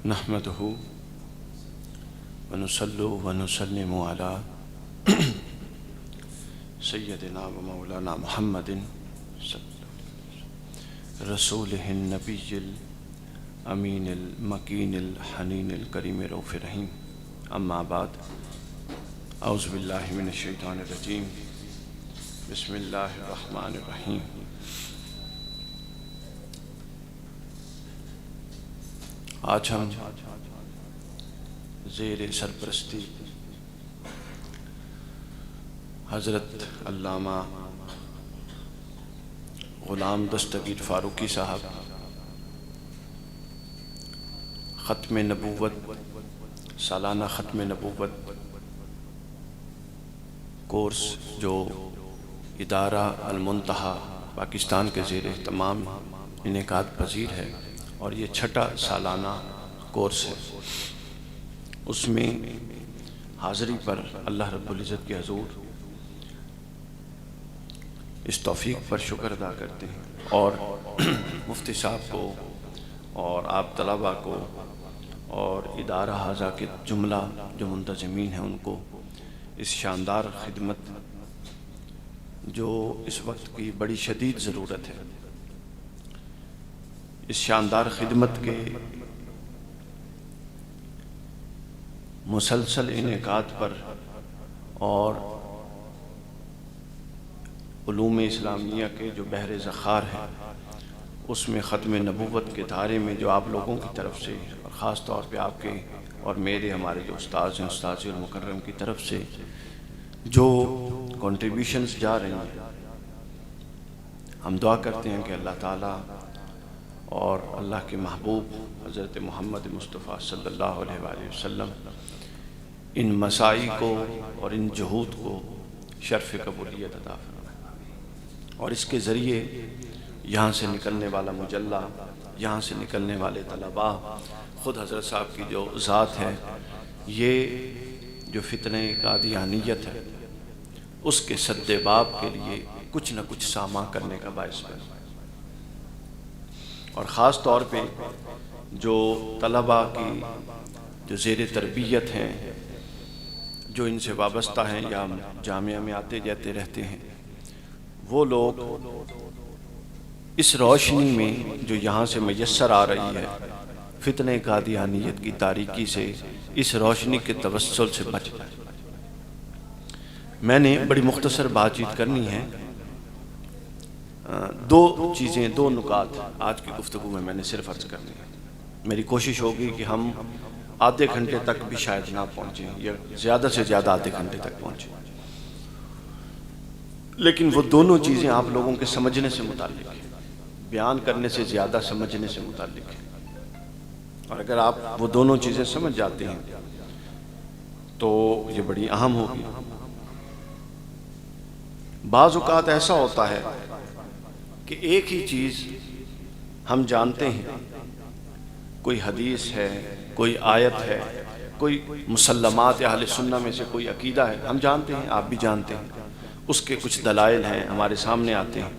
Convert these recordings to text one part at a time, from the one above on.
نحمدہ ونصلی ونسلم علی سیدنا و مولانا محمد رسولہ النبی الامین المکین الحنین الکریم رؤوف رحیم. اما بعد، اعوذ باللہ من الشیطان الرجیم. بسم اللہ الرحمن الرحیم. آج ہم زیر سرپرستی حضرت علامہ غلام دستگیر فاروقی صاحب ختم نبوت، سالانہ ختم نبوت کورس جو ادارہ المنتہا پاکستان کے زیر اہتمام انعقاد پذیر ہے، اور یہ چھٹا سالانہ کورس ہے، اس میں حاضری پر اللہ رب العزت کے حضور اس توفیق پر شکر ادا کرتے ہیں، اور مفتی صاحب کو اور آپ طلباء کو اور ادارہ حاضہ کے جملہ جو منتظمین ہیں ان کو اس شاندار خدمت جو اس وقت کی بڑی شدید ضرورت ہے، اس شاندار خدمت کے مسلسل انعقاد پر اور علوم اسلامیہ کے جو بحر ذخار ہے اس میں ختم نبوت کے دھارے میں جو آپ لوگوں کی طرف سے اور خاص طور پہ آپ کے اور میرے ہمارے جو استاذ ہیں استاذ المکرم کی طرف سے جو کنٹریبیوشنز جا رہی ہیں، ہم دعا کرتے ہیں کہ اللہ تعالیٰ اور اللہ کے محبوب حضرت محمد مصطفیٰ صلی اللہ علیہ وآلہ وسلم ان مساعی کو اور ان جہود کو شرف قبولیت عطا فرمائے، اور اس کے ذریعے یہاں سے نکلنے والا مجلہ، یہاں سے نکلنے والے طلباء، خود حضرت صاحب کی جو ذات ہے، یہ جو فتنہ قادیانیت ہے اس کے سد باب کے لیے کچھ نہ کچھ ساماں کرنے کا باعث بنے، اور خاص طور پہ جو طلباء کی جو زیر تربیت ہیں، جو ان سے وابستہ ہیں یا جامعہ میں آتے جاتے رہتے ہیں، وہ لوگ اس روشنی میں جو یہاں سے میسر آ رہی ہے فتنہ قادیانیت کی تاریکی سے، اس روشنی کے توسل سے بچ جائے. میں نے بڑی مختصر بات چیت کرنی ہے. دو چیزیں، دو نکات آج کی گفتگو میں نے صرف عرض کرنی ہے. میری کوشش ہوگی کہ ہم آدھے گھنٹے تک بھی شاید نہ پہنچیں، یا زیادہ سے زیادہ آدھے گھنٹے تک پہنچیں، لیکن وہ دونوں چیزیں آپ لوگوں کے سمجھنے سے متعلق ہیں، بیان کرنے سے زیادہ سمجھنے سے متعلق ہے. اور اگر آپ وہ دونوں چیزیں سمجھ جاتے ہیں تو یہ بڑی اہم ہوگی. بعض اوقات ایسا ہوتا ہے کہ ایک ہی چیز ہم جانتے ہیں، کوئی حدیث ہے، کوئی آیت ہے، کوئی مسلمات اہل سنہ میں سے کوئی عقیدہ ہے، ہم جانتے ہیں، آپ بھی جانتے ہیں، اس کے کچھ دلائل ہیں ہمارے سامنے آتے ہیں،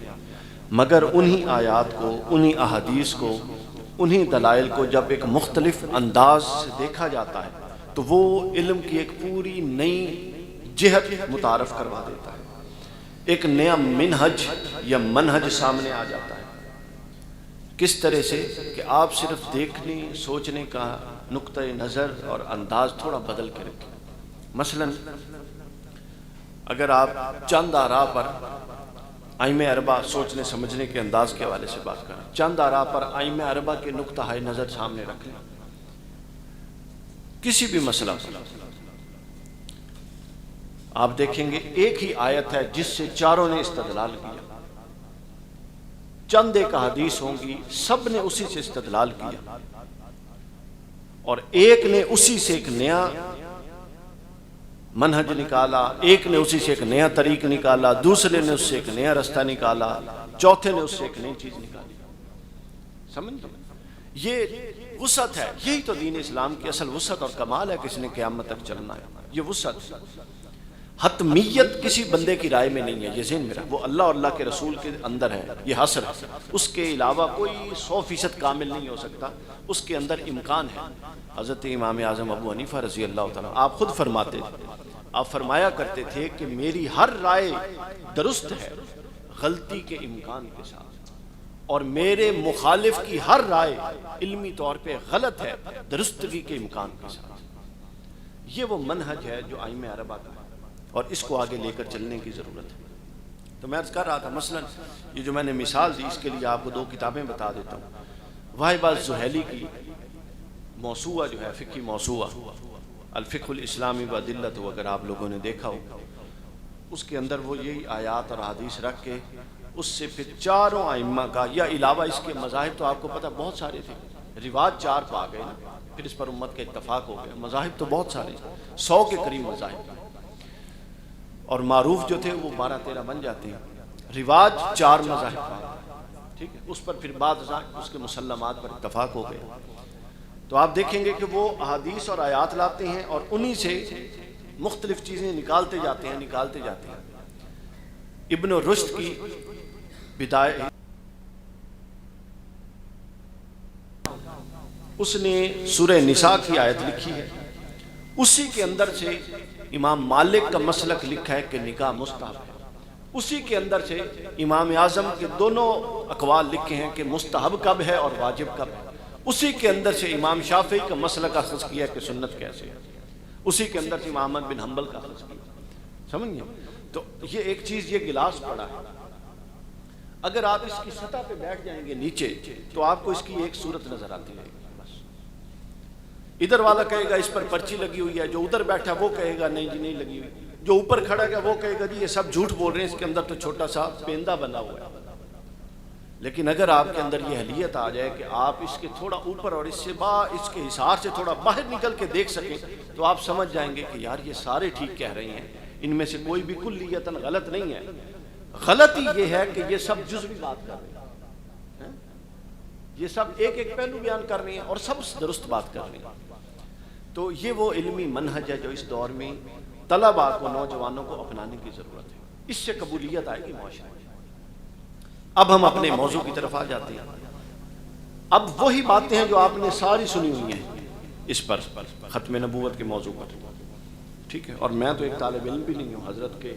مگر انہی آیات کو، انہی احادیث کو، انہی دلائل کو جب ایک مختلف انداز سے دیکھا جاتا ہے تو وہ علم کی ایک پوری نئی جہت متعارف کروا دیتا ہے، ایک نیا منہج یا منہج سامنے آ جاتا ہے. کس طرح سے کہ آپ صرف دیکھنے سوچنے کا نقطہ نظر اور انداز تھوڑا بدل کے رکھیں. مثلا اگر آپ چند آراء پر ائمہ اربعہ سوچنے سمجھنے کے انداز کے حوالے سے بات کریں، چند آراء پر ائمہ اربعہ کے نقطہ نظر سامنے رکھ لیں کسی بھی مسئلہ پر، آپ دیکھیں گے ایک ہی آیت ہے جس سے چاروں نے استدلال کیا، چند ایک حدیث ہوں گی، سب نے اسی سے استدلال کیا، اور ایک نے اسی سے ایک نیا منہج نکالا، ایک نے اسی سے ایک نیا طریق نکالا، دوسرے نے اس سے ایک نیا رستہ نکالا، چوتھے نے اس سے ایک نئی چیز نکالی. سمجھ یہ وسعت ہے. یہی تو دین اسلام کی اصل وسعت اور کمال ہے کہ اس نے قیامت تک چلنا ہے. یہ وسعت حتمیت کسی بندے کی رائے میں نہیں ہے، یہ ذہن میرا، وہ اللہ اور اللہ کے رسول کے اندر ہے، یہ حسر ہے، اس کے علاوہ کوئی 100% کامل نہیں ہو سکتا، اس کے اندر امکان ہے۔ حضرت امام اعظم ابو حنیفہ رضی اللہ تعالیٰ آپ خود فرماتے تھے، آپ فرمایا کرتے تھے کہ میری ہر رائے درست ہے غلطی کے امکان کے ساتھ، اور میرے مخالف کی ہر رائے علمی طور پہ غلط ہے درستگی کے امکان کے ساتھ۔ یہ وہ منہج ہے جو ائمہ اربعہ کا ہے، اور اس کو آگے لے کر چلنے کی ضرورت ہے۔ تو میں عرض کر رہا تھا مثلا یہ جو میں نے مثال دی، اس کے لیے آپ کو 2 کتابیں بتا دیتا ہوں۔ واحد زہیلی کی موسوعہ جو ہے، فقہی موسوعہ الفقہ الاسلامی و ادلۃ، اگر آپ لوگوں نے دیکھا ہو، اس کے اندر وہ یہی آیات اور حدیث رکھ کے اس سے پھر چاروں ائمہ کا، یا علاوہ اس کے مذاہب تو آپ کو پتہ بہت سارے تھے، رواج 4 پا گئے نا، پھر اس پر امت کا اتفاق ہو گیا، مذاہب تو بہت سارے، 100 کے قریب مذاہب، اور معروف جو تھے وہ 12-13 بن جاتے ہیں، رواج 4 مذاہب پا، ٹھیک ہے، اس پر پھر بعد اس کے مسلمات پر اتفاق ہو گئے۔ تو آپ دیکھیں گے کہ وہ احادیث اور آیات لاتے ہیں اور انہی سے مختلف چیزیں نکالتے جاتے ہیں۔ ابن رشد کی بدایہ، اس نے سورہ نساء کی آیت لکھی ہے، اسی کے اندر سے امام مالک کا مسلک لکھا ہے کہ نکاح مستحب ہے، اسی کے اندر سے امام اعظم کے دونوں اقوال لکھے ہیں کہ مستحب کب ہے اور واجب کب ہے، اسی کے اندر سے امام شافعی کا مسلک اخذ کیا کہ سنت کیسے ہے، اسی کے اندر سے امام احمد بن حنبل کا اخذ کیا، سمجھ گئے؟ تو یہ ایک چیز، یہ گلاس پڑا ہے، اگر آپ اس کی سطح پہ بیٹھ جائیں گے نیچے تو آپ کو اس کی ایک صورت نظر آتی ہے، بس ادھر والا کہے گا اس پر پرچی لگی ہوئی ہے، جو ادھر بیٹھا وہ کہے گا نہیں جی نہیں لگی ہوئی، جو اوپر کھڑا ہے وہ کہے گا جی یہ سب جھوٹ بول رہے ہیں، اس کے اندر تو چھوٹا سا پیندا بنا ہوا ہے۔ لیکن اگر آپ کے اندر یہ اہلیت آ جائے کہ آپ اس کے تھوڑا اوپر اور اس کے حصار سے تھوڑا باہر نکل کے دیکھ سکیں، تو آپ سمجھ جائیں گے کہ یار یہ سارے ٹھیک کہہ رہے ہیں، ان میں سے کوئی بھی کلیتاً غلط نہیں ہے، غلطی یہ ہے کہ یہ سب جزوی بات کر رہے ہیں، یہ سب ایک پہلو بیان کر رہے ہیں اور سب درست بات کر رہے ہیں۔ تو یہ وہ علمی منہج ہے جو اس دور میں طلباء کو، نوجوانوں کو اپنانے کی ضرورت ہے، اس سے قبولیت آئے گی معاشرے میں۔ اب ہم اپنے موضوع کی طرف آ جاتے ہیں۔ اب وہی باتیں ہیں جو آپ نے ساری سنی ہوئی ہیں اس پر، ختم نبوت کے موضوع پر، ٹھیک ہے، اور میں تو ایک طالب علم بھی نہیں ہوں، حضرت کے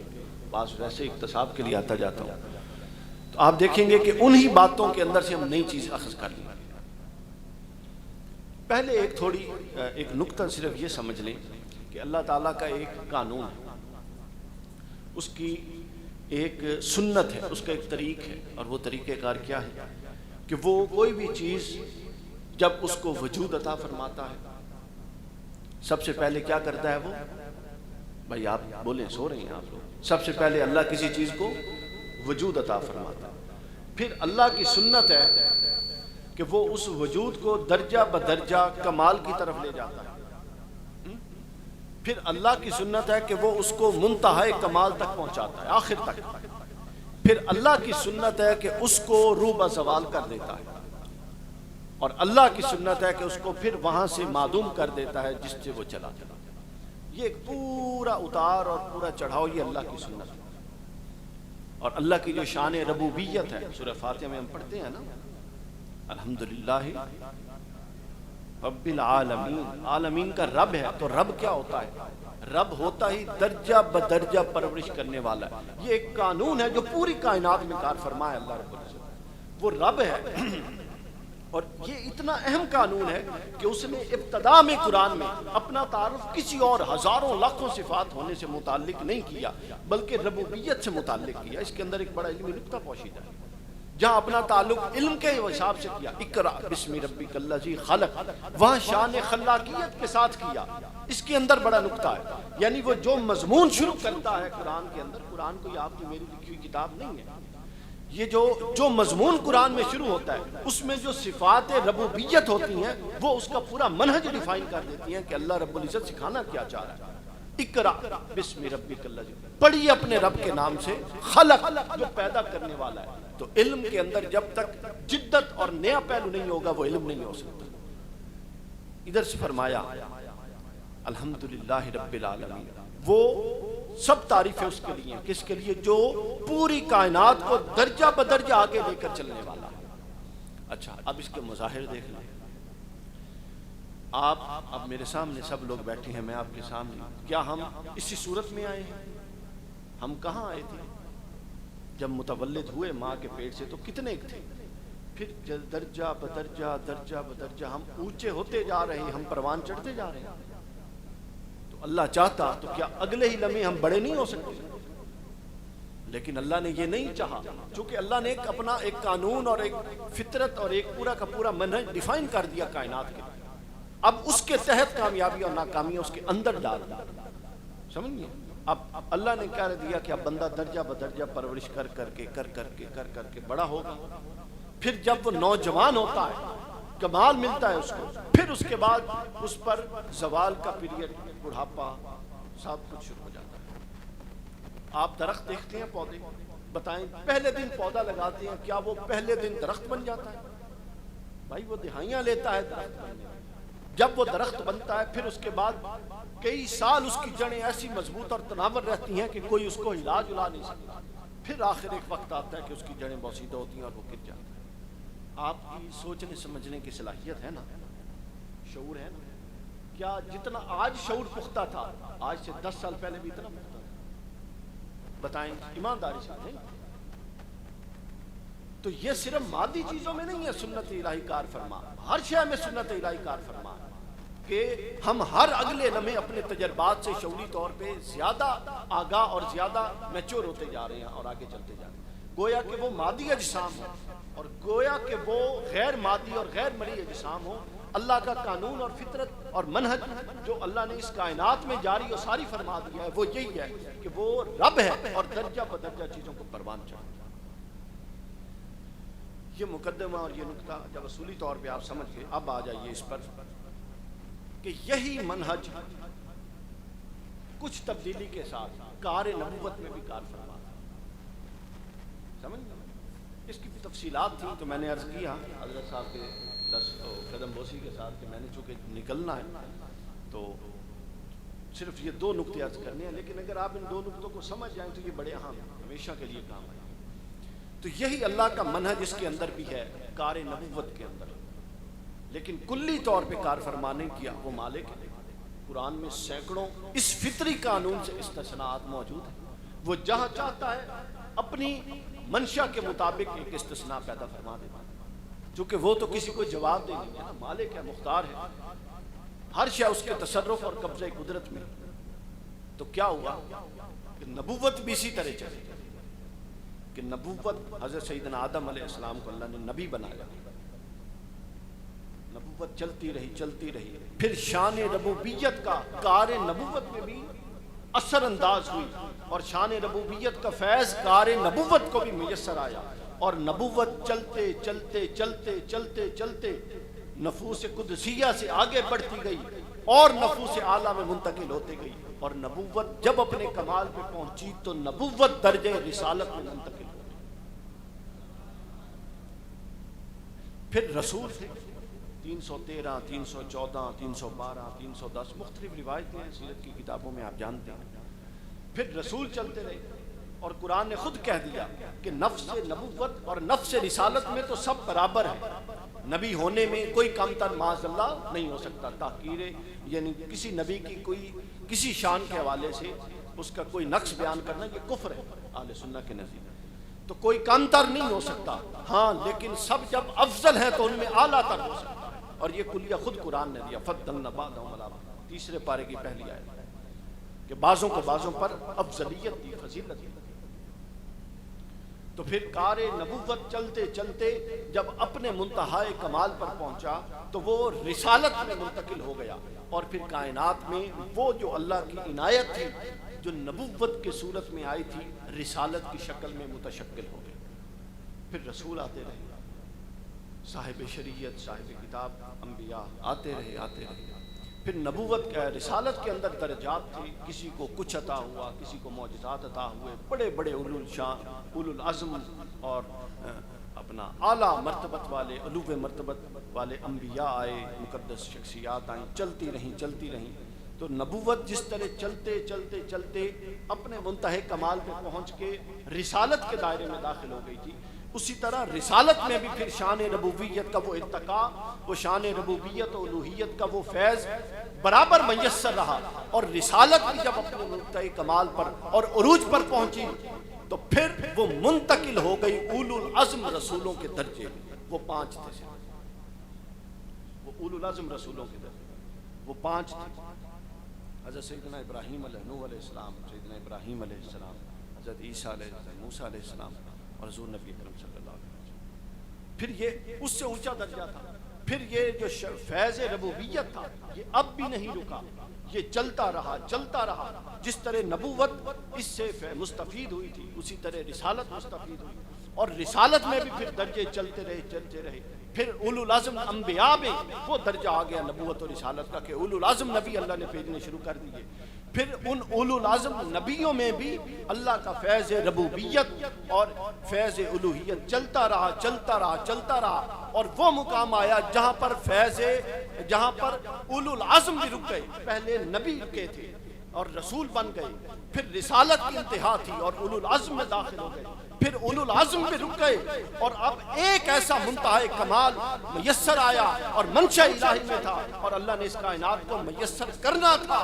پاس ویسے اکتساب کے لیے آتا جاتا ہوں، تو آپ دیکھیں گے کہ انہی باتوں کے اندر سے ہم نئی چیز اخذ کر لیں۔ پہلے ایک نقطہ صرف یہ سمجھ لیں کہ اللہ تعالیٰ کا ایک قانون ہے، اس کی ایک سنت ہے، اس کا ایک طریق ہے، اور وہ طریقہ کار کیا ہے کہ وہ کوئی بھی چیز جب اس کو وجود عطا فرماتا ہے، سب سے پہلے کیا کرتا ہے وہ؟ بھائی آپ بولیں، سو رہے ہیں آپ لوگ؟ سب سے پہلے اللہ کسی چیز کو وجود عطا فرماتا ہے، پھر اللہ کی سنت ہے کہ وہ اس وجود کو درجہ بدرجہ کمال کی طرف لے جاتا ہے، پھر اللہ کی سنت ہے کہ وہ اس کو منتہائے کمال تک پہنچاتا ہے، آخر تک، پھر اللہ کی سنت ہے کہ اس کو روبہ زوال کر دیتا ہے، اور اللہ کی سنت ہے کہ اس کو پھر وہاں سے معدوم کر دیتا ہے جس سے وہ چلا جاتا ہے۔ یہ ایک پورا اتار اور پورا چڑھاؤ یہ اللہ کی سنت ہے، اور اللہ کی جو شان ربوبیت ہے سورہ فاتحہ میں ہم پڑھتے ہیں نا، الحمدللہ رب العالمین، عالمین کا رب ہے، تو رب کیا ہوتا ہے؟ رب ہوتا ہی درجہ بدرجہ پرورش کرنے والا ہے، یہ ایک قانون ہے جو پوری کائنات میں کار فرما ہے اللہ رب العزت، وہ رب ہے، اور یہ اتنا اہم قانون ہے کہ اس نے ابتدا میں قرآن میں اپنا تعارف کسی اور ہزاروں لاکھوں صفات ہونے سے متعلق نہیں کیا، بلکہ ربوبیت سے متعلق کیا۔ اس کے اندر ایک بڑا علمی نقطہ پوشیدہ ہے، جہاں اپنا تعلق علم کے حساب سے کیا، اقرا بسم ربک الذی خلق، وہاں شان خلاقیت کے ساتھ کیا۔ اس کے اندر بڑا نقطہ ہے، یعنی وہ جو مضمون شروع کرتا ہے قرآن کے اندر، قرآن کوئی آپ کی میری لکھی ہوئی کتاب نہیں ہے، یہ جو مضمون قرآن میں شروع ہوتا ہے اس میں جو صفات ربوبیت ہوتی ہیں وہ اس کا پورا منہج ڈیفائن کر دیتی ہیں کہ اللہ رب العزت سکھانا کیا چاہ رہا ہے۔ اقرا بسم ربک الذی، پڑھیے اپنے رب کے نام سے، خلق جو پیدا کرنے والا ہے۔ تو علم کے اندر جب تک جدت اور نیا پہلو نہیں ہوگا وہ علم نہیں ہو سکتا۔ ادھر سے فرمایا الحمدللہ رب العالمین، وہ سب تعریفیں اس کے لیے، کس کے لیے؟ جو پوری کائنات کو درجہ بدرجہ آگے لے کر چلنے والا ہے۔ اچھا اب اس کے مظاہر دیکھ لیں۔ آپ اب میرے سامنے سب لوگ بیٹھے ہیں، میں آپ کے سامنے، کیا ہم اسی صورت میں آئے ہیں؟ ہم کہاں آئے تھے؟ جب متولد ہوئے ماں کے پیٹ سے تو کتنے تھے؟ پھر درجہ بدرجہ درجہ بدرجہ ہم اونچے ہوتے جا رہے ہیں، ہم پروان چڑھتے جا رہے ہیں۔ تو اللہ چاہتا تو کیا اگلے ہی لمحے ہم بڑے نہیں ہو سکتے؟ لیکن اللہ نے یہ نہیں چاہا، چونکہ اللہ نے اپنا ایک قانون اور ایک فطرت اور ایک پورا کا پورا منہج ڈیفائن کر دیا کائنات کے، اب اس کے تحت کامیابی اور ناکامی اس کے اندر ڈال دیا، سمجھئے؟ اب اللہ نے کہہ دیا کہ اب بندہ درجہ بدرجہ پرورش کر کر کے بڑا ہوگا، پھر جب وہ نوجوان ہوتا ہے، کمال ملتا ہے اس کو، پھر اس کے بعد اس پر زوال کا پیریڈ، بڑھاپا، سب کچھ شروع ہو جاتا ہے۔ آپ درخت دیکھتے ہیں، پودے، بتائیں پہلے دن پودا لگاتے ہیں، کیا وہ پہلے دن درخت بن جاتا ہے؟ بھائی وہ دہائیاں لیتا ہے درخت بننے میں۔ جب وہ درخت بنتا ہے پھر اس کے بعد کئی سال اس کی جڑیں ایسی مضبوط اور تناور رہتی ہیں کہ کوئی اس کو ہلا جلا نہیں سکتا، پھر آخر ایک وقت آتا ہے کہ اس کی جڑیں بوسیدہ ہوتی ہیں اور وہ گر جاتا ہے۔ آپ کی سوچنے سمجھنے کی صلاحیت ہے نا، شعور ہے نا؟ کیا جتنا آج شعور پختہ تھا، آج سے 10 سال پہلے بھی اتنا پختہ تھا؟ بتائیں ایمانداری سے نہیں؟ تو یہ صرف مادی چیزوں میں نہیں ہے سنت الہی کار فرما، ہر شے میں سنت الہی کار فرما کہ ہم ہر اگلے لمحے اپنے تجربات سے شعوری طور پہ زیادہ آگاہ اور زیادہ میچور ہوتے جا رہے ہیں اور آگے چلتے جا رہے ہیں۔ گویا کہ وہ مادی اجسام ہو اور گویا کہ وہ غیر مادی اور غیر مرئی اجسام ہو، اللہ کا قانون اور فطرت اور منہج جو اللہ نے اس کائنات میں جاری اور ساری فرما دیا ہے وہ یہی ہے کہ وہ رب ہے اور درجہ بدرجہ چیزوں کو پروان چڑھا۔ یہ مقدمہ اور یہ نکتہ جب اصولی طور پہ آپ سمجھ گئے، اب آ جائیے اس پر کہ یہی منہج کچھ تبدیلی کے ساتھ کار نبوت میں بھی کار فرما تھا، سمجھ گئے؟ اس کی تفصیلات تھیں تو میں نے عرض کیا حضرت صاحب کے قدم بوسی کے ساتھ کہ میں نے چونکہ نکلنا ہے تو صرف یہ 2 نکتے عرض کرنے ہیں، لیکن اگر آپ ان 2 نکتوں کو سمجھ جائیں تو یہ بڑے اہم ہیں، ہمیشہ کے لیے کام آئے۔ تو یہی اللہ کا منہج اس کے اندر بھی ہے، کار نبوت کے اندر، لیکن کلی طور پہ کار فرمانے کیا وہ مالک ہے۔ قرآن میں سینکڑوں اس فطری قانون سے استثناءات موجود ہیں، وہ جہاں چاہتا ہے اپنی منشا کے مطابق ایک استثناء پیدا فرما دیتا ہے، چونکہ وہ تو کسی کو جواب دے نہیں ہے نا، مالک ہے، مختار ہے، ہر شے اس کے تصرف اور قبضہ قدرت میں۔ تو کیا ہوا کہ نبوت بھی اسی طرح چلی کہ نبوت حضرت سیدنا آدم علیہ السلام کو اللہ نے نبی بنایا، نبوت چلتی رہی، پھر شان ربوبیت کا کار نبوت میں بھی اثر انداز ہوئی اور شان ربوبیت کا فیض کار نبوت کو بھی میسر آیا، اور نبوت چلتے نفوس قدسیہ سے آگے بڑھتی گئی اور نفوس اعلیٰ میں منتقل ہوتی گئی، اور نبوت جب اپنے کمال پہ پہنچی تو نبوت درجے رسالت میں منتقل ہوئی۔ پھر رسول تھے 313 314 312 310 مختلف روایتیں ہیں سیرت کی کتابوں میں، آپ جانتے ہیں۔ پھر رسول چلتے رہے اور قرآن نے خود کہہ دیا کہ نفس نبوت اور نفس رسالت میں تو سب برابر ہیں، نبی ہونے میں کوئی کم تر معاذ اللہ نہیں ہو سکتا۔ تحقیر یعنی کسی نبی کی کوئی کسی شان کے حوالے سے اس کا کوئی نقص بیان کرنا یہ کفر ہے اہل سنت کے نزدیک، تو کوئی کم تر نہیں ہو سکتا، ہاں لیکن سب جب افضل ہیں تو ان میں اعلیٰ تر ہو سکتا ہے، اور یہ کلیہ خود قرآن نے دیا، فضلنا بعضهم علی بعض، 3 پارے کی پہلی آیت کہ بعضوں کو بعضوں پر افضلیت دی، فضیلت دی۔ تو پھر کار نبوت چلتے جب اپنے منتہائے کمال پر پہنچا تو وہ رسالت میں منتقل ہو گیا، اور پھر کائنات میں وہ جو اللہ کی عنایت تھی جو نبوت کے صورت میں آئی تھی رسالت کی شکل میں متشکل ہو گئی۔ پھر رسول آتے رہے، صاحب شریعت، صاحب کتاب، انبیاء آتے رہے۔ پھر نبوت رسالت کے اندر درجات تھے، کسی کو کچھ عطا ہوا، کسی کو معجزات عطا ہوئے، بڑے اولو الشان، اولو العزم اور اپنا اعلیٰ مرتبت والے، علو مرتبت والے انبیاء آئے، مقدس شخصیات آئیں، چلتی رہیں۔ تو نبوت جس طرح چلتے چلتے چلتے اپنے منتہے کمال پہ پہنچ کے رسالت کے دائرے میں داخل ہو گئی تھی، اسی طرح رسالت میں بھی پھر شان ربوبیت کا وہ ارتقاء، وہ شان ربوبیت و الوہیت کا وہ فیض برابر میسر رہا، اور رسالت بھی جب اپنے منتہے کمال پر اور عروج پر پہنچی تو پھر وہ منتقل ہو گئی اولو العزم رسولوں کے درجے میں۔ وہ 5 تھے، وہ اولو العزم رسولوں کے درجے، وہ 5 تھے، حضرت سیدنا ابراہیم علیہ نوح علیہ السلام، سیدنا ابراہیم علیہ السلام، حضرت عیسیٰ علیہ السلام، موسیٰ علیہ السلام اور حضور نبی اکرم صلی اللہ علیہ وسلم۔ پھر یہ اس سے اونچا درجہ تھا، پھر یہ جو فیض ربوبیت تھا یہ اب بھی نہیں رکا، یہ چلتا رہا چلتا رہا۔ جس طرح نبوت اس سے مستفید ہوئی تھی اسی طرح رسالت مستفید ہوئی، اور رسالت میں بھی پھر درجے چلتے رہے۔ پھر اولو العزم انبیاء میں وہ درجہ آ گیا نبوت اور رسالت کا کہ اولو العزم نبی اللہ نے بھیجنے شروع کر دیے۔ پھر ان اولو العزم نبیوں میں بھی اللہ کا فیض ربوبیت اور فیض الوہیت چلتا رہا چلتا رہا چلتا رہا، اور وہ مقام آیا جہاں پر جہاں پر اولو العزم بھی رک گئے، پہلے نبی رکے تھے اور رسول بن گئے، پھر رسالت کی انتہا تھی اور اولو العزم میں داخل ہو گئے، پھر اولو العزم میں رک گئے، اور اب ایک ایسا منتہا کمال میسر آیا اور منشا الہی میں تھا اور اللہ نے اس کائنات کو میسر کرنا تھا۔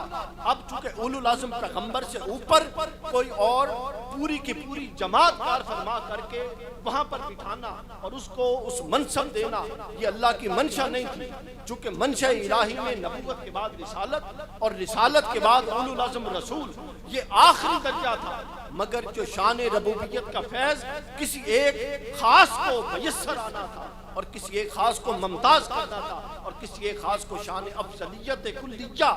اب چونکہ اولو العزم پیغمبر سے اوپر کوئی اور پوری کی پوری جماعت کار فرما کر کے وہاں پر بٹھانا اور اس کو اس منصب دینا یہ اللہ کی منشا نہیں تھی، چونکہ منشا الہی میں نبوت کے بعد رسالت اور رسالت کے بعد اولو العزم رسول یہ آخری درجہ تھا، مگر جو شان ربوبیت کا فیض کسی ایک خاص کو میسر آنا تھا اور کسی ایک خاص کو ممتاز کرنا تھا اور کسی ایک خاص کو شان افضلیت کلیہ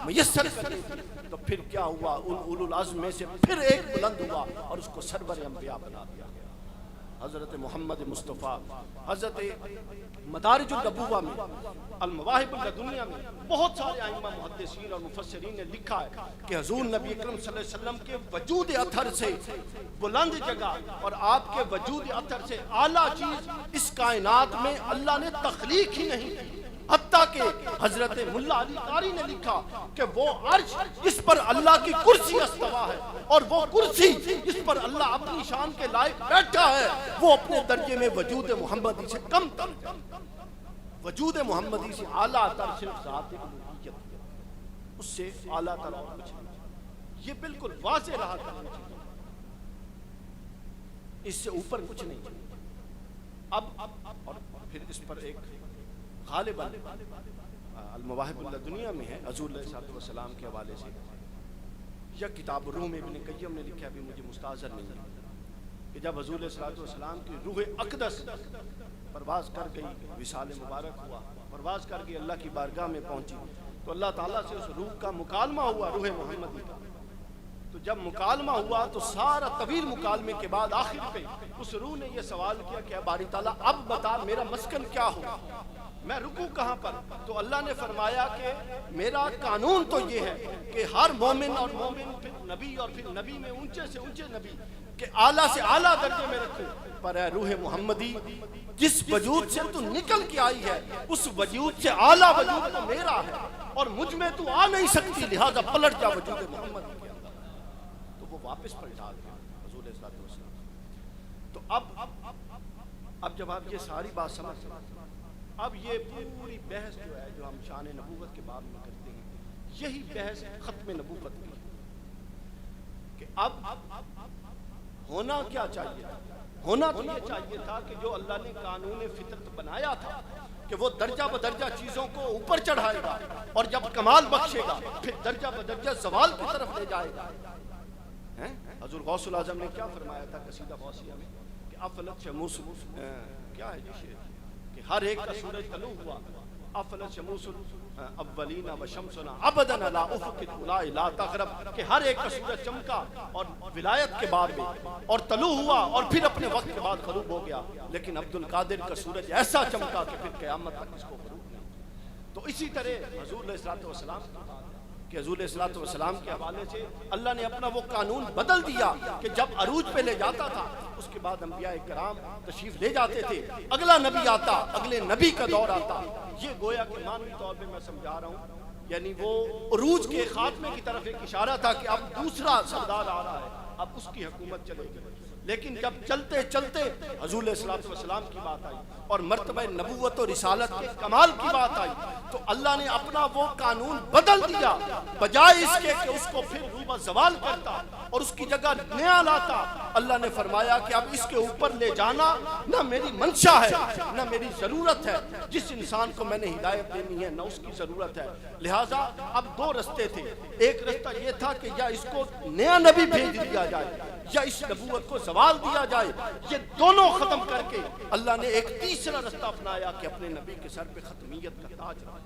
میسر کرنی تھی، تو پھر کیا ہوا، ان اولو العزم میں سے پھر ایک بلند ہوا اور اس کو سرور انبیاء بنا دیا گیا، حضرت محمد مصطفیٰ۔ حضرت مدارج النبوہ میں، المواہب اللدنیہ میں بہت سارے ائمہ محدثین اور مفسرین نے لکھا ہے کہ حضور نبی اکرم صلی اللہ علیہ وسلم کے وجود اطہر سے بلند جگہ اور آپ کے وجود اطہر سے اعلیٰ چیز اس کائنات میں اللہ نے تخلیق ہی نہیں کی، حتیٰ کہ حضرت ملا علی قاری نے لکھا کہ وہ عرش جس پر اللہ کی کرسی استوا ہے اور وہ کرسی جس پر اللہ اپنی شان کے لائق بیٹھا ہے وہ اپنے درجے میں وجود محمدی سے کم تر، وجود محمدی سے اعلیٰ تر صرف ذات الوہیت، اس سے اعلیٰ تر اور کچھ نہیں، یہ بالکل واضح رہا کرنا چاہیے، اس سے اوپر کچھ نہیں۔ اب اور پھر اس پر ایک غالباً المواہب اللدنیہ میں ہے حضور علیہ السلام کے حوالے سے، یا کتاب روح میں ابن قیم نے لکھا، بھی مجھے مستحضر نہیں ہے، کہ جب حضور علیہ السلام کی روح اقدس پرواز کر گئی، وصال مبارک ہوا، پرواز کر گئی، اللہ کی بارگاہ میں پہنچی، تو اللہ تعالیٰ سے اس روح کا مکالمہ ہوا، روح محمدی کا۔ تو جب مکالمہ ہوا تو سارا طویل مکالمے کے بعد آخر پہ اس روح نے یہ سوال کیا کہ باری تعالیٰ اب بتا میرا مسکن کیا ہو، میں رکوں کہاں پر؟ تو اللہ نے فرمایا کہ میرا قانون تو یہ ہے کہ ہر مومن اور مومن پھر نبی اور پھر نبی میں اونچے سے اونچے نبی کہ اعلیٰ سے اعلیٰ درجے میں رکھوں، پر اے روح محمدی جس وجود سے تو نکل کے آئی ہے اس وجود سے اعلیٰ وجود تو میرا ہے اور مجھ میں تو آ نہیں سکتی، لہذا پلٹ جا وجود محمدی کے اندر۔ تو وہ واپس پلٹا گیا حضور صلی اللہ علیہ وسلم۔ تو اب جب آپ یہ ساری بات سمجھ گئے، اب یہ پوری بحث جو ہے جو ہم شان نبوت کے باب میں کرتے ہیں یہی بحث ختم نبوت کی، کہ اب ہونا کیا چاہیے؟ ہونا تو یہ چاہیے تھا کہ جو اللہ نے قانون فطرت بنایا تھا کہ وہ درجہ بدرجہ چیزوں کو اوپر چڑھائے گا اور جب کمال بخشے گا پھر درجہ بدرجہ زوال کی طرف لے جائے گا۔ حضور غوث العظم نے کیا فرمایا تھا قصیدہ غوثیہ میں کہ افلت شموس کیا ہے جو شعر کہ ہر ایک کا سورج طلوع ہوا، افلت شموس اولین و شمسنا ابدا لا افق الاولی لا تغرب، کہ ہر ایک کا سورج چمکا اور ولایت کے بعد میں اور طلوع ہوا اور پھر اپنے وقت کے بعد غروب ہو گیا، لیکن عبد القادر کا سورج ایسا چمکا کہ پھر قیامت تک اس کو غروب نہیں۔ تو اسی طرح حضور علیہ السلام کہ حضور علیہ السلام کے حوالے سے اللہ نے اپنا وہ قانون بدل دیا کہ جب عروج پہ لے جاتا تھا اس کے بعد انبیاء کرام تشریف لے جاتے تھے، اگلا نبی آتا، اگلے نبی کا دور آتا۔ یہ گویا کہ معنوی طور پہ میں سمجھا رہا ہوں یعنی وہ عروج کے خاتمے کی طرف ایک اشارہ تھا کہ اب دوسرا سردار آ رہا ہے، اب اس کی حکومت چلے گی۔ لیکن جب چلتے چلتے حضور علیہ السلام کی بات آئی اور مرتبہ نبوت و رسالت کے کمال کی بات آئی تو اللہ نے اپنا وہ قانون بدل دیا، بجائے اس کے کہ اس کو پھر روبہ زوال کرتا اور اس کی جگہ نیا لاتا۔ اللہ نے فرمایا کہ اب اس کے اوپر لے جانا نہ میری منشا ہے نہ میری ضرورت ہے، جس انسان کو میں نے ہدایت دینی ہے نہ اس کی ضرورت ہے۔ لہٰذا اب دو رستے تھے، ایک رستہ یہ تھا کہ یا اس کو نیا نبی بھیج دیا جائے یا اس نبوت کو زوال دیا جائے۔ یہ دونوں ختم کر کے اللہ نے ایک تیسرا رستہ اپنایا کہ اپنے نبی کے سر پہ ختمیت کا تاج رکھا،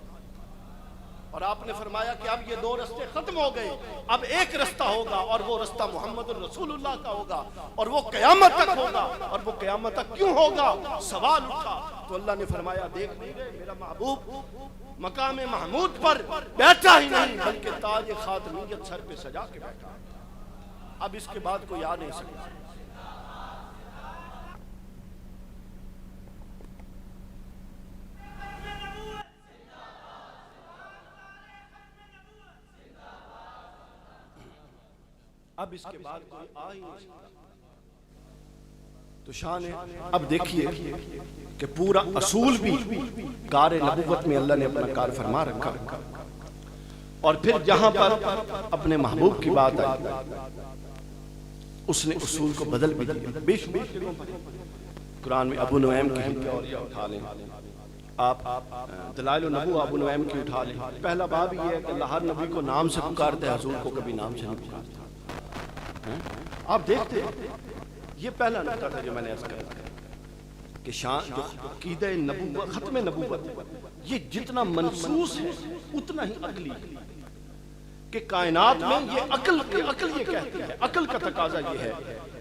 اور آپ نے فرمایا کہ اب یہ دو رستے ختم ہو گئے، اب ایک رستہ ہوگا اور وہ رستہ محمد الرسول اللہ کا ہوگا، اور وہ قیامت تک ہوگا۔ اور وہ قیامت تک کیوں ہوگا؟ سوال اٹھا تو اللہ نے فرمایا دیکھ لیجیے میرا محبوب مقام محمود پر بیٹھا ہی نہیں بلکہ تاج خاتمیت سر پہ سجا کے بیٹھا، اب اس کے بعد کوئی آ نہیں سکتا۔ اب اس کے بعد کوئی آ ہی نہیں سکتا۔ تو شان ہے، اب دیکھیے کہ پورا اصول بھی کار نبوت میں اللہ نے اپنا کار فرما رکھا، اور پھر جہاں پر اپنے محبوب کی بات آئی اس نے اصول کو بدل بھی دیا۔ بیش جگہوں پر قرآن میں ابو نعیم کی حکایت اٹھا لیں، آپ دلائل النبوہ ابو نعیم کی اٹھا لیں، پہلا باب یہ ہے کہ اللہ ہر نبی کو نام سے پکارتے، حضور کو کبھی نام سے نہیں پکارتا۔ آپ دیکھتے ہیں یہ پہلا نقطہ تھا جو میں نے عرض کیا کہ شان جو عقیدہ نبوت ختم نبوت یہ جتنا منصوص ہے اتنا ہی عقلی کہ کائنات میں یہ عقل یہ کہتی ہے، عقل کا تقاضا یہ ہے،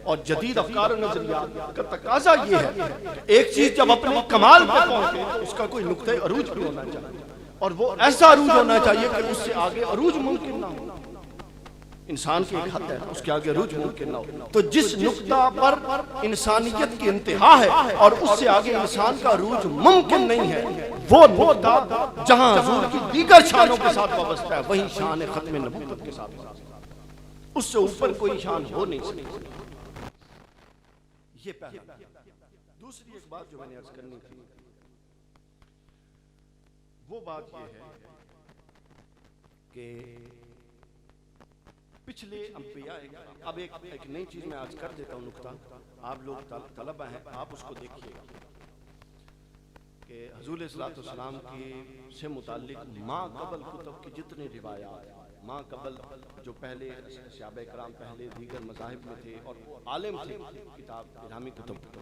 اور جدید افکار و نظریات کا تقاضا یہ ہے کہ ایک چیز جب اپنے کمال پہ پہنچے تو اس کا کوئی نقطہ عروج بھی ہونا چاہیے، اور وہ ایسا عروج ہونا چاہیے کہ اس سے آگے عروج ممکن نہ ہو۔ انسان کی ایک حد ہے، اس کے آگے عروج ممکن نہ ہو۔ تو جس نقطہ پر انسانیت کی انتہا ہے اور اس سے آگے انسان کا عروج ممکن نہیں ہے، وہ نقطہ جہاں حضور کی دیگر شانوں کے ساتھ وابستہ ہے وہیں شان ختم نبوت کے ساتھ وابستہ ہے، اس سے اوپر کوئی شان ہو نہیں سکتی۔ یہ پہلا۔ دوسری ایک بات جو میں نے عرض کرنی تھی وہ بات یہ ہے کہ پچھلے انبیاء، اب ایک نئی چیز میں آج کر دیتا ہوں نقطہ، آپ لوگ طلبہ ہیں آپ اس کو دیکھیے گا کہ حضور صلی اللہ علیہ وسلم کی سے متعلق ماں قبل کتب کی جتنے روایات، ماں قبل جو پہلے صحابہ کرام پہلے دیگر مذاہب میں تھے اور عالم تھے کتاب الہامی کتب،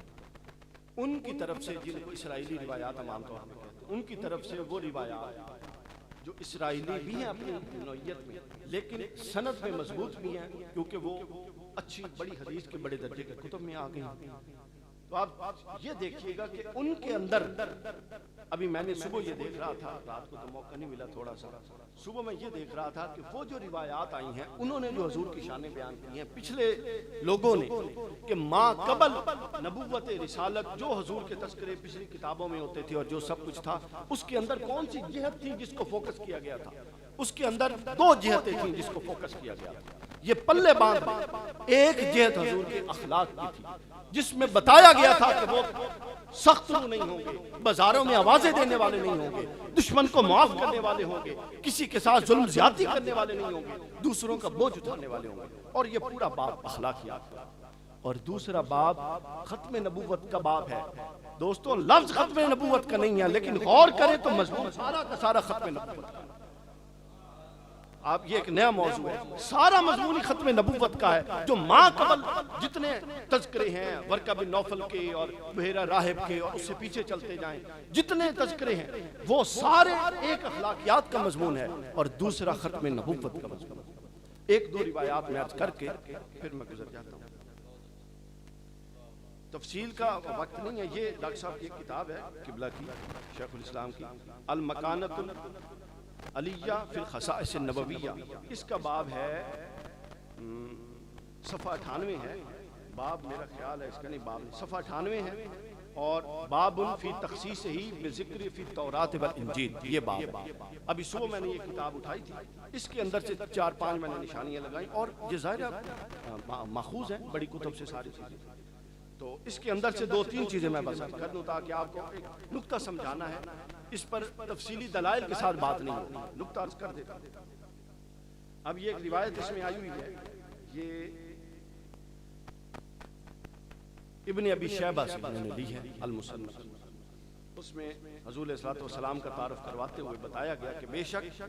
ان کی طرف سے جن کو اسرائیلی روایات ہم عام طور پر کہتے ہیں، ان کی طرف سے وہ روایات جو اسرائیلی بھی ہیں اپنی نوعیت میں لیکن سند میں مضبوط بھی ہیں کیونکہ وہ اچھی بڑی حدیث کے بڑے درجے کے کتب میں آ گئی ہیں، تو آپ یہ دیکھیے گا کہ ان کے اندر، ابھی میں نے صبح یہ دیکھ رہا تھا، رات کو تو موقع نہیں ملا تھوڑا سا، صبح میں یہ دیکھ رہا تھا کہ وہ جو روایات آئی ہیں انہوں نے جو حضور کی شانیں بیان کی ہیں پچھلے لوگوں نے کہ ماں قبل نبوت رسالت جو حضور کے تذکرے پچھلی کتابوں میں ہوتے تھے اور جو سب کچھ تھا اس کے اندر کون سی جہت تھی جس کو فوکس کیا گیا تھا؟ اس کے اندر دو جہتیں تھیں جس کو فوکس کیا گیا تھا، یہ پلے باندھ۔ ایک جہت حضور کے اخلاق کی تھی جس میں بتایا گیا تھا کہ وہ سخت روح نہیں ہوں گے، بازاروں میں آوازیں دینے والے نہیں ہوں گے، دشمن کو معاف کرنے والے ہوں گے، کسی کے ساتھ ظلم زیادتی کرنے والے نہیں ہوں گے، دوسروں کا بوجھ اٹھانے والے ہوں گے، اور یہ پورا باب اخلاقیات۔ اور دوسرا باب ختم نبوت کا باب ہے۔ دوستوں لفظ ختم نبوت کا نہیں ہے لیکن غور کریں تو مضمون سارا کا سارا ختم نبوت کا۔ آپ یہ ایک نیا موضوع ہے، سارا مضمون ختم نبوت کا ہے، جو ماں قبل جتنے تذکرے ہیں ورقہ بن نوفل کے اور بحیرہ راہب کے اور اس سے پیچھے چلتے جائیں جتنے تذکرے ہیں وہ سارے ایک اخلاقیات کا مضمون ہے اور دوسرا ختم نبوت کا مضمون ہے۔ ایک دو روایات میں عرض کر کے پھر میں گزر جاتا ہوں، تفصیل کا وقت نہیں ہے۔ یہ ڈاکٹر صاحب کی کتاب ہے قبلہ کی، شیخ الاسلام کی، المکانۃ علیہ فی الخصائص النبویہ، اس کا باب ہے صفحہ 98 ہے، باب میرا خیال ہے اس کا نہیں، باب نہیں، صفحہ 98 ہے اور باب فی تخصیص ہی بذکر فی التوراۃ والانجیل، یہ باب ہے۔ ابھی صبح میں نے یہ کتاب اٹھائی تھی، اس کے اندر سے 4-5 میں نے نشانیاں لگائیں، اور یہ ظاہر ماخوذ ہیں بڑی کتب سے ساری چیزیں، تو اس کے اندر سے 2-3 چیزیں میں بس کر دوں تاکہ آپ کو ایک نقطہ سمجھانا ہے، اس پر تفصیلی دلائل کے ساتھ بات نہیں ہوتی، نقطہ عرض کر دیتا ہوں۔ اب یہ ایک روایت اس میں آئی ہوئی ہے، یہ ابن ابی شیبہ سے انہوں نے لی ہے المصنف، اس میں حضور علیہ الصلوۃ والسلام کا تعارف کرواتے ہوئے بتایا گیا کہ بے شک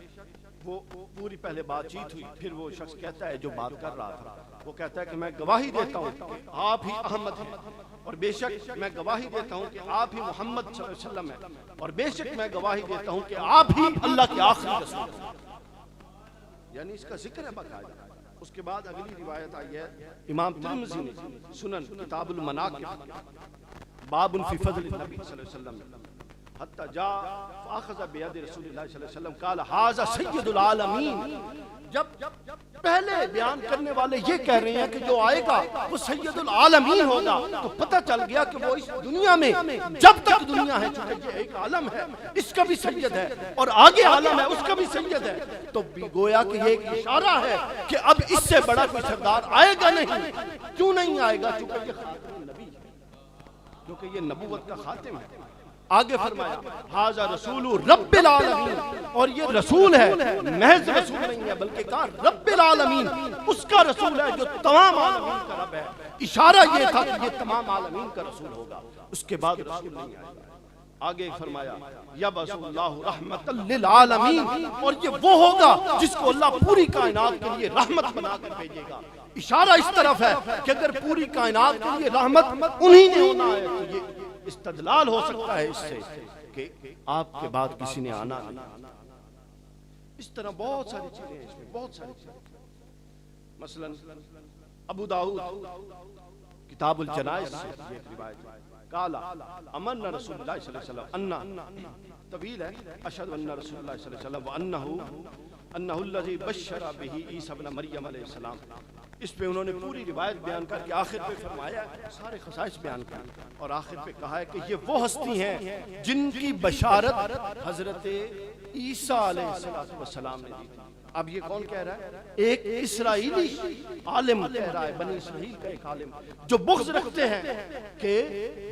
وہ پوری پہلے بات چیت ہوئی، پھر وہ شخص کہتا ہے جو بات کر رہا تھا، وہ کہتا ہے کہ میں گواہی دیتا ہوں کہ آپ ہی احمد ہیں، اور بے شک میں گواہی دیتا ہوں کہ آپ ہی محمد صلی اللہ علیہ وسلم ہیں، اور بے شک میں گواہی دیتا ہوں کہ آپ ہی اللہ کے آخری رسول ہیں، یعنی اس کا ذکر ہے باقاعدہ۔ اس کے بعد اگلی روایت آئی ہے امام ترمذی نے سنن کتاب المناقب باب فی فضل النبی صلی اللہ علیہ وسلم حتی جاء فاخذ بید رسول اللہ صلی اللہ علیہ وسلم قال ھذا سید العالمین، جب پہلے بیان کرنے والے یہ کہہ رہے ہیں کہ جو آئے گا وہ سید العالمین ہوگا، تو پتہ چل گیا کہ وہ اس دنیا میں جب تک دنیا ہے، چونکہ یہ ایک عالم ہے اس کا بھی سید ہے، اور آگے عالم ہے اس کا بھی سید ہے، تو گویا کہ یہ ایک اشارہ ہے کہ اب اس سے بڑا کوئی سردار آئے گا نہیں۔ کیوں نہیں آئے گا؟ چونکہ یہ خاتم النبی ہے، کیونکہ یہ نبوت کا خاتم ہے۔ آگے فرمایا ھذا رسول رب العالمین، اور یہ رسول ہے، محض رسول نہیں ہے بلکہ کہا رب العالمین، اس کا رسول ہے جو تمام عالمین کا رب ہے۔ اشارہ یہ تھا کہ یہ تمام عالمین کا رسول ہوگا، اس کے بعد رسول نہیں آئے گا۔ آگے فرمایا یبعث اللہ رحمت للعالمین، اور یہ وہ ہوگا جس کو اللہ پوری کائنات کے لیے رحمت بنا کر بھیجے گا۔ اشارہ اس طرف ہے کہ اگر پوری کائنات کے لیے رحمت انہی نے ہونا ہے تو یہ استدلال ہو سکتا ہے اس سے کہ آپ کے بعد کسی نے آنا نہیں۔ اس طرح بہت ساری چیزیں ہیں، اس میں بہت ساری چیزیں، مثلا ابو داؤد کتاب الجنائز سے یہ روایت ہے، قال امن رسول اللہ صلی اللہ علیہ وسلم ان طویل ہے، اشهد ان رسول اللہ صلی اللہ علیہ وسلم انه الذي بشر به عیسی ابن مریم علیہ السلام، اس پہ انہوں نے پوری روایت بیان کر کے آخر پہ فرمایا سارے خصائص بیان کر، اور آخر پہ کہا ہے کہ یہ وہ ہستی ہیں جن کی بشارت حضرت عیسیٰ علیہ السلام نے دی تھی۔ اب یہ کون کہہ رہا ہے؟ ایک اسرائیلی عالم کہہ رہا ہے، بنی اسرائیل کا ایک عالم جو بغض رکھتے ہیں کہ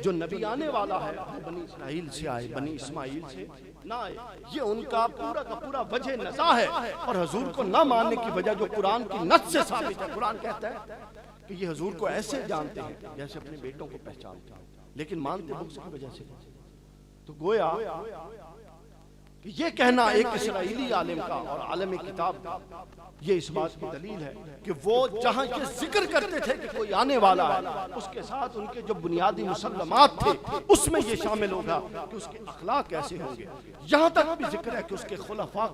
جو نبی آنے والا ہے وہ بنی اسرائیل سے آئے، بنی اسماعیل سے نہ آئے، یہ ان کا پورا وجہ نزاع ہے، اور حضور کو نہ ماننے کی وجہ جو قرآن کی نص سے ثابت ہے۔ قرآن کہتا ہے کہ یہ حضور کو ایسے جانتے ہیں جیسے اپنے بیٹوں کو پہچانتے ہیں، لیکن مانتے بغض کی وجہ سے۔ تو گویا کہ یہ کہنا ایک اسرائیلی عالم کا اور عالم کتاب کا، یہ اس بات کی دلیل ہے کہ وہ جہاں یہ ذکر کرتے تھے کہ کوئی آنے والا ہے، اس کے ساتھ ان کے جو بنیادی مسلمات تھے اس میں یہ شامل ہوگا کہ اس کے اخلاق کیسے ہوں گے۔ یہاں تک بھی ذکر ہے کہ اس کے خلفاء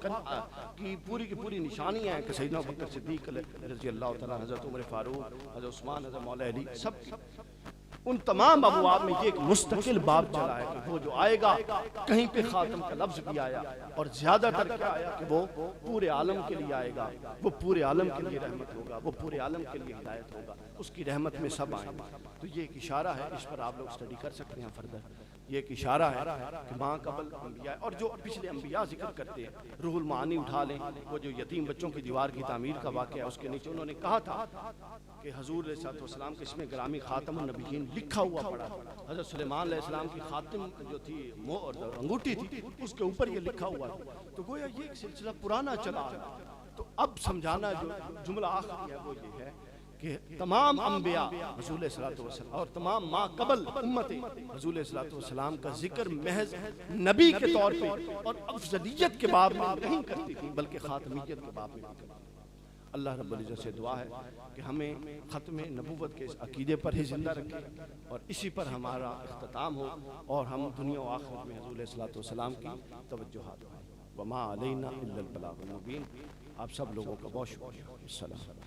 کی پوری نشانیاں ہیں کہ سیدنا ابوبکر صدیق رضی اللہ تعالیٰ، حضرت عمر فاروق، حضرت عثمان، حضرت مولا علی، سب ان تمام ابواب میں یہ ایک مستقل باب چلا ہے کہ وہ جو آئے گا، کہیں پہ خاتم کا لفظ بھی آیا، اور زیادہ تر کیا آیا کہ وہ پورے عالم کے لیے آئے گا، وہ پورے عالم کے لیے رحمت ہوگا، وہ پورے عالم کے لیے ہدایت ہوگا، اس کی رحمت میں سب آئیں گے۔ تو یہ ایک اشارہ ہے، اس پر آپ لوگ اسٹڈی کر سکتے ہیں فردر۔ یہ ایک اشارہ ہے کہ ماں قبل انبیاء، اور جو پچھلے انبیاء ذکر کرتے ہیں، روح المعانی اٹھا لیں، وہ جو یتیم بچوں کی دیوار کی تعمیر کا واقعہ ہے، اس کے نیچے انہوں نے کہا تھا کہ حضور علیہ السلام کے اسم گرامی خاتم النبیین لکھا ہوا پڑا، حضرت سلیمان علیہ السلام کی خاتم جو تھی انگوٹھی تھی، اس کے اوپر یہ لکھا ہوا تھا۔ تو گویا یہ ایک سلسلہ پرانا چلا ہے۔ تو اب سمجھانا جو جملہ آخری ہے وہ یہ ہے کہ تمام انبیاء حضور علیہ الصلوۃ والسلام اور تمام ما قبل امت حضور علیہ الصلوۃ والسلام کا ذکر محض نبی کے طور پہ اور افضلیت کے باب میں نہیں کرتی تھی، بلکہ خاتمیت کے باب میں کرتی تھی۔ اللہ رب العزت سے دعا ہے کہ ہمیں ختم نبوت کے اس عقیدے پر ہی زندہ رکھے اور اسی پر ہمارا اختتام ہو، اور ہم دنیا و آخرت میں حضور علیہ الصلوۃ والسلام کی توجہات ہوں۔ وما علینا الا البلاغ المبین۔ آپ سب لوگوں کا بہت شکریہ۔ السلام۔